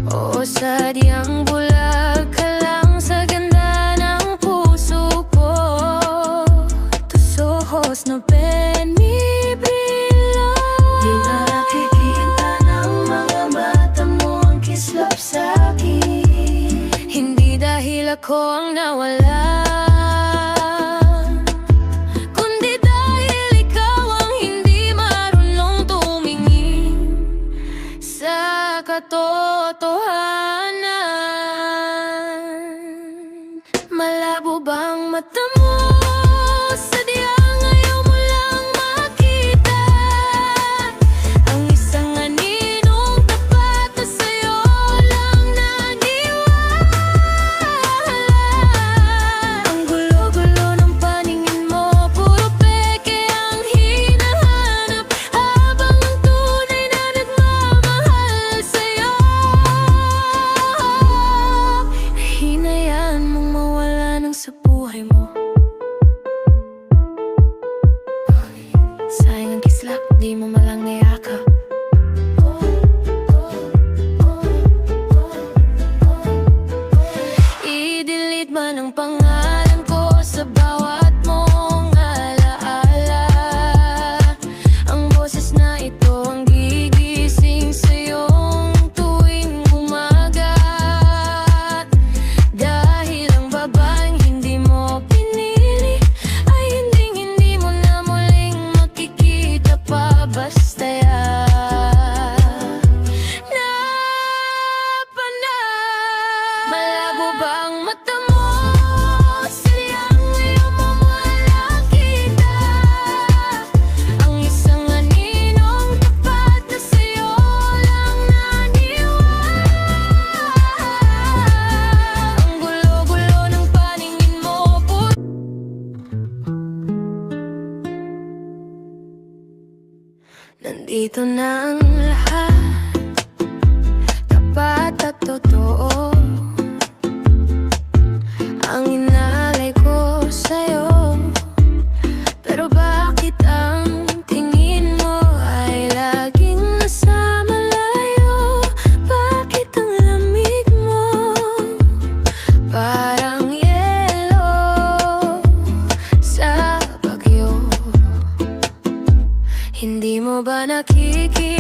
O sadyang bulag ka lang sa ganda ng puso ko. Tus ojos no ven mi brillo. Di ba nakikita ng mga mata mo ang kislap sa'kin? Hindi dahil ako ang nawala, kundi dahil ikaw ang hindi marunong tumingin sa katotohanan. Malabo bang mata mo? Sadyang ayaw mo lang makita ang isang aninong tapat na sa'yo lang naniwala. Ang gulo-gulo ng paningin mo, puro peke ang hinahanap, habang ang tunay na nagmamahal sa'yo hinayaan mong mawala nang sa buhay mo. Sayang ang kislap, di mo malang niyakap. I-delete man ang pangalan ko sa bawat mong alaala. Ang boses na ito ang gigising sa'yong tuwing umaga. Dahil ang babaeng hindi mo pinili ay hindi mo na muling makikita pa. Basta yan malabo ba ang mata mo? Sadyang ayaw mo makita ang isang aninong tapat na sa'yo lang naniwala. Ang gulo-gulo ng paningin mo, nandito na ang lahat, tapat at totoo. Ang inaalay ko sa'yo, pero bakit ang tingin mo ay laging nasa malayo? Bakit ang lamig mo parang yelo sa bagyo? Hindi mo ba nakikita